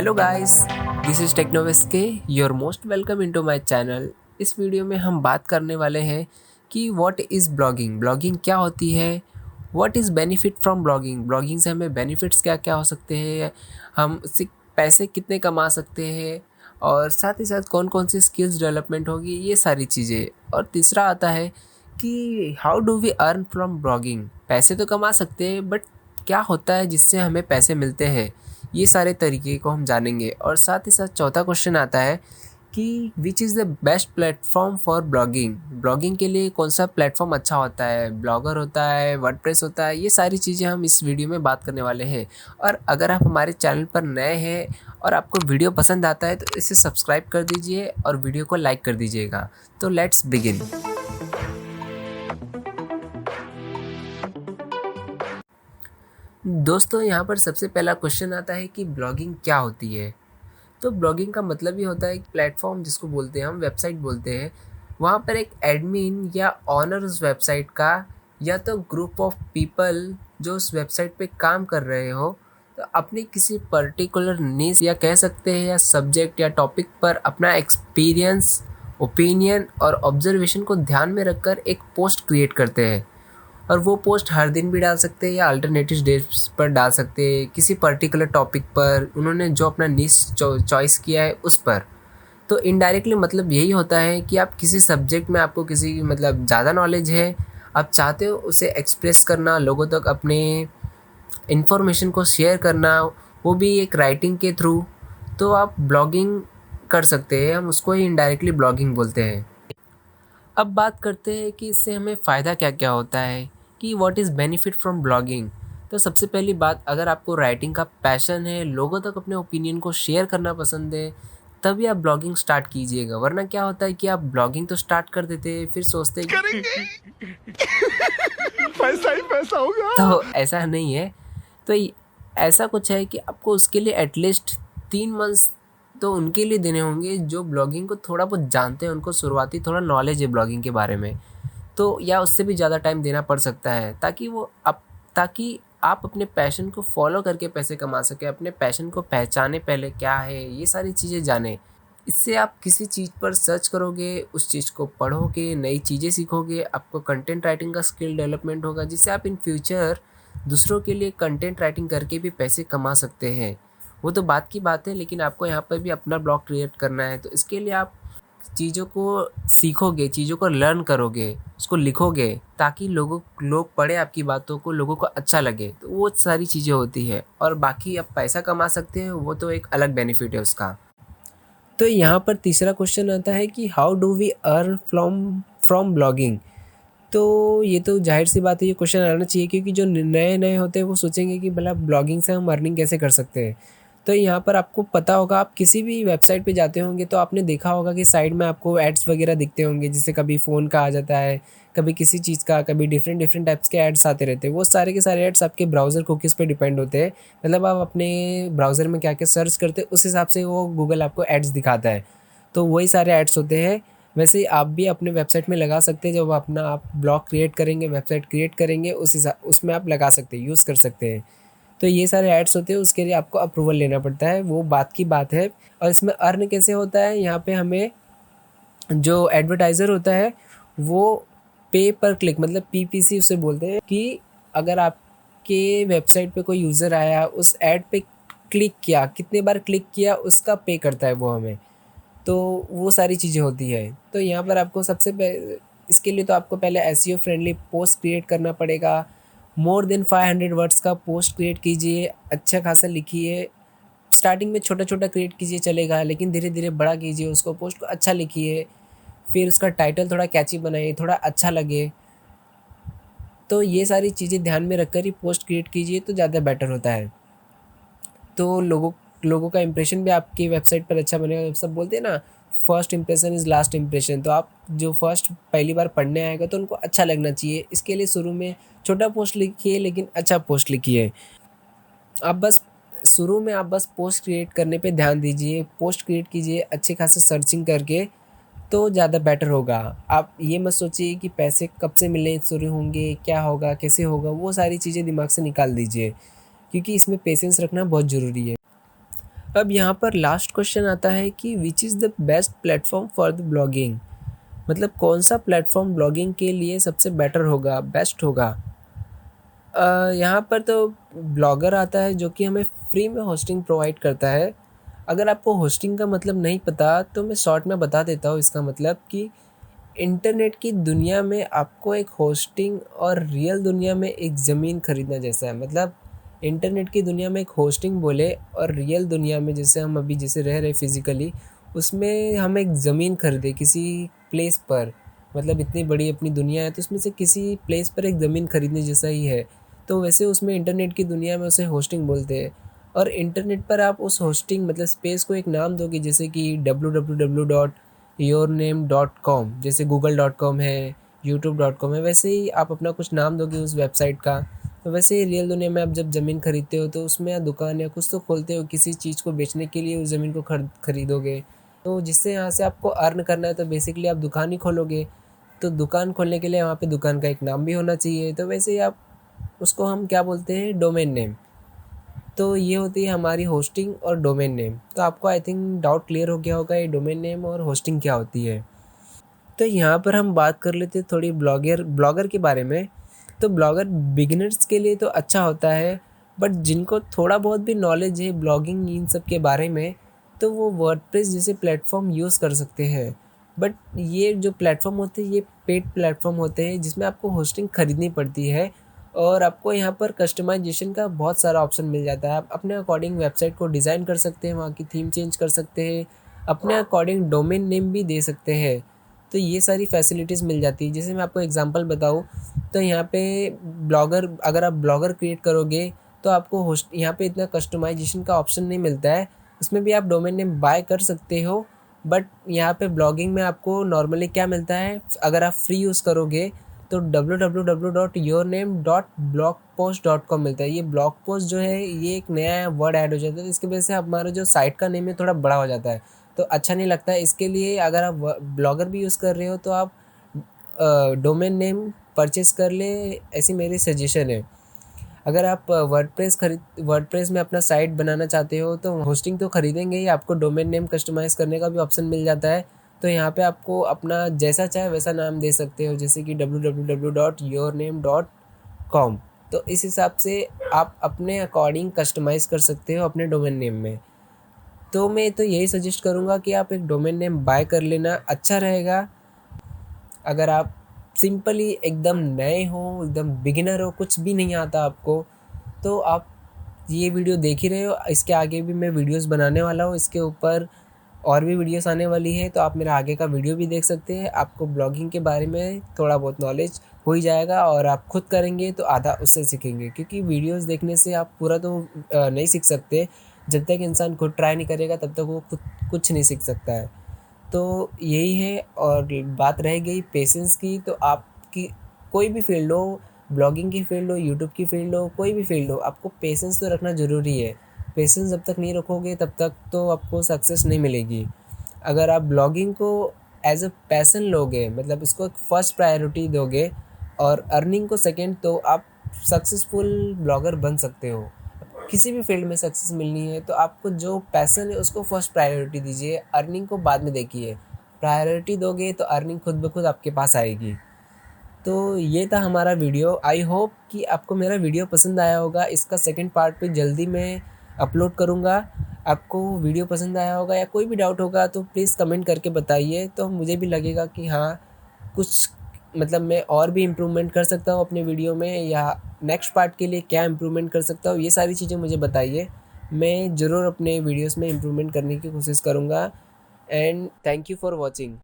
Hello guys, this is टेक्नोवेस के your most welcome into my channel. इस video में हम बात करने वाले हैं कि व्हाट इज़ ब्लॉगिंग, ब्लॉगिंग क्या होती है, what is benefit from blogging, blogging से हमें बेनिफिट्स क्या क्या हो सकते हैं, हम उससे पैसे कितने कमा सकते हैं और साथ ही साथ कौन कौन सी स्किल्स डेवलपमेंट होगी, ये सारी चीज़ें। और तीसरा आता है कि how do we earn from blogging, पैसे तो कमा सकते हैं बट क्या होता है जिससे हमें पैसे मिलते हैं, ये सारे तरीके को हम जानेंगे। और साथ ही साथ चौथा क्वेश्चन आता है कि which is the best platform for blogging, blogging के लिए कौन सा प्लेटफॉर्म अच्छा होता है, ब्लॉगर होता है, वर्डप्रेस होता है, ये सारी चीज़ें हम इस वीडियो में बात करने वाले हैं। और अगर आप हमारे चैनल पर नए हैं और आपको वीडियो पसंद आता है तो इसे सब्सक्राइब कर दीजिए और वीडियो को लाइक कर दीजिएगा। तो लेट्स बिगिन। दोस्तों, यहाँ पर सबसे पहला क्वेश्चन आता है कि ब्लॉगिंग क्या होती है। तो ब्लॉगिंग का मतलब ही होता है एक प्लेटफॉर्म जिसको बोलते हैं हम वेबसाइट बोलते हैं। वहाँ पर एक एडमिन या ऑनर उस वेबसाइट का या तो ग्रुप ऑफ पीपल जो उस वेबसाइट पे काम कर रहे हो, तो अपने किसी पर्टिकुलर नीश या कह सकते हैं या सब्जेक्ट या टॉपिक पर अपना एक्सपीरियंस, ओपिनियन और ऑब्जर्वेशन को ध्यान में रखकर एक पोस्ट क्रिएट करते हैं। और वो पोस्ट हर दिन भी डाल सकते हैं या अल्टरनेटिव डेज पर डाल सकते हैं, किसी पर्टिकुलर टॉपिक पर उन्होंने जो अपना निश चॉइस किया है उस पर। तो इनडायरेक्टली मतलब यही होता है कि आप किसी सब्जेक्ट में आपको किसी मतलब ज़्यादा नॉलेज है, आप चाहते हो उसे एक्सप्रेस करना, लोगों तक अपने इन्फॉर्मेशन को शेयर करना, वो भी एक राइटिंग के थ्रू, तो आप ब्लॉगिंग कर सकते हैं। हम उसको ही इनडायरेक्टली ब्लॉगिंग बोलते हैं। अब बात करते हैं कि इससे हमें फ़ायदा क्या क्या होता है, कि what is benefit from blogging. तो सबसे पहली बात, अगर आपको राइटिंग का पैशन है, लोगों तक अपने ओपिनियन को शेयर करना पसंद है, तभी आप ब्लॉगिंग स्टार्ट कीजिएगा। वरना क्या होता है कि आप ब्लॉगिंग तो स्टार्ट कर देते हैं, फिर सोचते हैं पैसा ही पैसा होगा। तो ऐसा नहीं है। तो ऐसा कुछ है कि आपको उसके लिए एटलीस्ट 3 मंथ्स तो उनके लिए देने होंगे जो ब्लॉगिंग को थोड़ा बहुत जानते हैं, उनको शुरुआती थोड़ा नॉलेज है ब्लॉगिंग के बारे में। तो या उससे भी ज़्यादा टाइम देना पड़ सकता है ताकि आप अपने पैशन को फॉलो करके पैसे कमा सकें, अपने पैशन को पहचाने पहले क्या है, ये सारी चीज़ें जाने। इससे आप किसी चीज़ पर सर्च करोगे, उस चीज़ को पढ़ोगे, नई चीज़ें सीखोगे, आपको कंटेंट राइटिंग का स्किल डेवलपमेंट होगा, जिससे आप इन फ्यूचर दूसरों के लिए कंटेंट राइटिंग करके भी पैसे कमा सकते हैं। वो तो बात की बात है, लेकिन आपको यहाँ पर भी अपना ब्लॉग क्रिएट करना है, तो इसके लिए आप चीज़ों को सीखोगे, चीज़ों को लर्न करोगे, उसको लिखोगे, ताकि लोग पढ़े आपकी बातों को, लोगों को अच्छा लगे। तो वो सारी चीज़ें होती है। और बाकी आप पैसा कमा सकते हैं, वो तो एक अलग बेनिफिट है उसका। तो यहाँ पर तीसरा क्वेश्चन आता है कि how do we earn from from blogging. तो ये तो जाहिर सी बात है, ये क्वेश्चन आना चाहिए, क्योंकि जो नए नए होते हैं वो सोचेंगे कि भला ब्लॉगिंग से हम अर्निंग कैसे कर सकते हैं। तो यहाँ पर आपको पता होगा, आप किसी भी वेबसाइट पे जाते होंगे तो आपने देखा होगा कि साइड में आपको एड्स वगैरह दिखते होंगे, जिससे कभी फ़ोन का आ जाता है, कभी किसी चीज़ का, कभी डिफरेंट डिफरेंट टाइप्स के एड्स आते रहते हैं। वो सारे के सारे एड्स आपके ब्राउज़र कुकीज़ पे डिपेंड होते हैं। मतलब आप अपने ब्राउज़र में क्या क्या सर्च करते हैं, उस हिसाब से वो गूगल आपको एड्स दिखाता है। तो वही सारे एड्स होते हैं। वैसे ही आप भी अपने वेबसाइट में लगा सकते हैं। जब अपना आप ब्लॉग क्रिएट करेंगे, वेबसाइट क्रिएट करेंगे, उसमें आप लगा सकते हैं, यूज़ कर सकते हैं। तो ये सारे ऐड्स होते हैं, उसके लिए आपको अप्रूवल लेना पड़ता है, वो बात की बात है। और इसमें अर्न कैसे होता है, यहाँ पे हमें जो एडवर्टाइज़र होता है वो पे पर क्लिक मतलब पीपीसी उसे बोलते हैं, कि अगर आपके वेबसाइट पे कोई यूज़र आया, उस ऐड पे क्लिक किया, कितने बार क्लिक किया, उसका पे करता है वो हमें। तो वो सारी चीज़ें होती है। तो यहाँ पर आपको इसके लिए तो आपको पहले एसईओ फ्रेंडली पोस्ट क्रिएट करना पड़ेगा। मोर देन 500 वर्ड्स का पोस्ट क्रिएट कीजिए, अच्छा खासा लिखिए। स्टार्टिंग में छोटा छोटा क्रिएट कीजिए चलेगा, लेकिन धीरे धीरे बड़ा कीजिए उसको, पोस्ट को अच्छा लिखिए। फिर उसका टाइटल थोड़ा कैची बनाइए, थोड़ा अच्छा लगे। तो ये सारी चीज़ें ध्यान में रखकर ही पोस्ट क्रिएट कीजिए, तो ज़्यादा बेटर होता है। तो लोगों का इंप्रेशन भी आपकी वेबसाइट पर अच्छा बनेगा। सब बोलते हैं ना, first impression is last impression. तो आप जो फर्स्ट पहली बार पढ़ने आएगा तो उनको अच्छा लगना चाहिए। इसके लिए शुरू में छोटा पोस्ट लिखिए, लेकिन अच्छा पोस्ट लिखिए। आप बस शुरू में आप बस पोस्ट क्रिएट करने पे ध्यान दीजिए, पोस्ट क्रिएट कीजिए अच्छे खासे सर्चिंग करके, तो ज़्यादा बेटर होगा। आप ये मत सोचिए कि पैसे कब से मिलने शुरू होंगे, क्या होगा, कैसे होगा, वो सारी चीज़ें दिमाग से निकाल दीजिए, क्योंकि इसमें पेशेंस रखना बहुत ज़रूरी है। अब यहाँ पर लास्ट क्वेश्चन आता है कि which is the best platform for the blogging, मतलब कौन सा प्लेटफॉर्म ब्लॉगिंग के लिए सबसे बेटर होगा, बेस्ट होगा। यहाँ पर तो ब्लॉगर आता है जो कि हमें फ्री में होस्टिंग प्रोवाइड करता है। अगर आपको होस्टिंग का मतलब नहीं पता तो मैं शॉर्ट में बता देता हूँ इसका मतलब कि इंटरनेट की दुनिया में आपको एक होस्टिंग और रियल दुनिया में एक ज़मीन खरीदना जैसा है। मतलब इंटरनेट की दुनिया में एक होस्टिंग बोले और रियल दुनिया में जैसे हम अभी जैसे रह रहे फिज़िकली, उसमें हम एक ज़मीन खरीदे किसी प्लेस पर, मतलब इतनी बड़ी अपनी दुनिया है तो उसमें से किसी प्लेस पर एक ज़मीन खरीदने जैसा ही है। तो वैसे उसमें इंटरनेट की दुनिया में उसे होस्टिंग बोलते हैं। और इंटरनेट पर आप उस होस्टिंग मतलब स्पेस को एक नाम दोगे, जैसे कि www.yourname.com, जैसे google.com है, youtube.com है, वैसे ही आप अपना कुछ नाम दोगे उस वेबसाइट का। तो वैसे ही रियल दुनिया में आप जब ज़मीन खरीदते हो तो उसमें या दुकान या कुछ तो खोलते हो, किसी चीज़ को बेचने के लिए उस ज़मीन को खरीदोगे। तो जिससे यहाँ से आपको अर्न करना है तो बेसिकली आप दुकान ही खोलोगे। तो दुकान खोलने के लिए वहाँ पे दुकान का एक नाम भी होना चाहिए। तो वैसे ही आप उसको हम क्या बोलते हैं, डोमेन नेम। तो ये होती है हमारी होस्टिंग और डोमेन नेम। तो आपको आई थिंक डाउट क्लियर हो गया होगा ये डोमेन नेम और होस्टिंग क्या होती है। तो यहाँ पर हम बात कर लेते हैं थोड़ी ब्लॉगर के बारे में। तो ब्लॉगर बिगिनर्स के लिए तो अच्छा होता है, बट जिनको थोड़ा बहुत भी नॉलेज है ब्लॉगिंग इन सब के बारे में तो वो वर्डप्रेस जैसे प्लेटफॉर्म यूज़ कर सकते हैं। बट ये जो प्लेटफॉर्म होते हैं ये पेड प्लेटफॉर्म होते हैं जिसमें आपको होस्टिंग ख़रीदनी पड़ती है और आपको यहाँ पर कस्टमाइजेशन का बहुत सारा ऑप्शन मिल जाता है। आप अपने अकॉर्डिंग वेबसाइट को डिज़ाइन कर सकते हैं, वहाँ की थीम चेंज कर सकते हैं, अपने अकॉर्डिंग डोमेन नेम भी दे सकते हैं। तो ये सारी फैसिलिटीज़ मिल जाती है। जैसे मैं आपको एग्जांपल बताऊँ तो यहाँ पे अगर आप ब्लॉगर क्रिएट करोगे तो आपको होस्ट यहाँ पे इतना कस्टमाइजेशन का ऑप्शन नहीं मिलता है। उसमें भी आप डोमेन नेम बाय कर सकते हो, बट यहाँ पे ब्लॉगिंग में आपको नॉर्मली क्या मिलता है, अगर आप फ्री यूज़ करोगे तो www.yourname.blogpost.com मिलता है। ये ब्लॉग पोस्ट जो है ये एक नया वर्ड ऐड हो जाता है, तो इसकी वजह से हमारा जो साइट का नेम है थोड़ा बड़ा हो जाता है, तो अच्छा नहीं लगता है। इसके लिए अगर आप ब्लॉगर भी यूज़ कर रहे हो तो आप डोमेन नेम परचेस कर ले, ऐसी मेरी सजेशन है। अगर आप वर्डप्रेस में अपना साइट बनाना चाहते हो तो होस्टिंग तो खरीदेंगे ही, आपको डोमेन नेम कस्टमाइज़ करने का भी ऑप्शन मिल जाता है। तो यहाँ पे आपको अपना जैसा चाहे वैसा नाम दे सकते हो, जैसे कि www.yourname.com। तो इस हिसाब से आप अपने अकॉर्डिंग कस्टमाइज़ कर सकते हो अपने डोमेन नेम में। तो मैं तो यही सजेस्ट करूँगा कि आप एक डोमेन नेम बाय कर लेना, अच्छा रहेगा। अगर आप सिंपली एकदम नए हो, एकदम बिगिनर हो, कुछ भी नहीं आता आपको, तो आप ये वीडियो देख ही रहे हो, इसके आगे भी मैं वीडियोस बनाने वाला हूँ, इसके ऊपर और भी वीडियोस आने वाली है, तो आप मेरा आगे का वीडियो भी देख सकते हैं। आपको ब्लॉगिंग के बारे में थोड़ा बहुत नॉलेज हो ही जाएगा और आप खुद करेंगे तो आधा उससे सीखेंगे, क्योंकि वीडियोस देखने से आप पूरा तो नहीं सीख सकते। जब तक इंसान खुद ट्राई नहीं करेगा तब तक वो खुद कुछ नहीं सीख सकता है। तो यही है। और बात रह गई पेशेंस की, तो आपकी कोई भी फील्ड हो, ब्लॉगिंग की फील्ड हो, यूट्यूब की फील्ड हो, कोई भी फील्ड हो, आपको पेशेंस तो रखना ज़रूरी है। पेशेंस जब तक नहीं रखोगे तब तक तो आपको सक्सेस नहीं मिलेगी। अगर आप ब्लॉगिंग को एज अ पैसन लोगे, मतलब इसको एक फर्स्ट प्रायोरिटी दोगे और अर्निंग को सेकंड, तो आप सक्सेसफुल ब्लॉगर बन सकते हो। किसी भी फील्ड में सक्सेस मिलनी है तो आपको जो पैसन है उसको फर्स्ट प्रायोरिटी दीजिए, अर्निंग को बाद में देखिए। प्रायोरिटी दोगे तो अर्निंग खुद ब खुद आपके पास आएगी। तो ये था हमारा वीडियो। आई होप कि आपको मेरा वीडियो पसंद आया होगा। इसका सेकंड पार्ट भी जल्दी मैं अपलोड करूँगा। आपको वीडियो पसंद आया होगा या कोई भी डाउट होगा तो प्लीज़ कमेंट करके बताइए, तो मुझे भी लगेगा कि हाँ कुछ मतलब मैं और भी इम्प्रूवमेंट कर सकता हूँ अपने वीडियो में, या नेक्स्ट पार्ट के लिए क्या इम्प्रूवमेंट कर सकता हूँ, ये सारी चीज़ें मुझे बताइए। मैं ज़रूर अपने वीडियोस में इम्प्रूवमेंट करने की कोशिश करूँगा। And thank you for watching.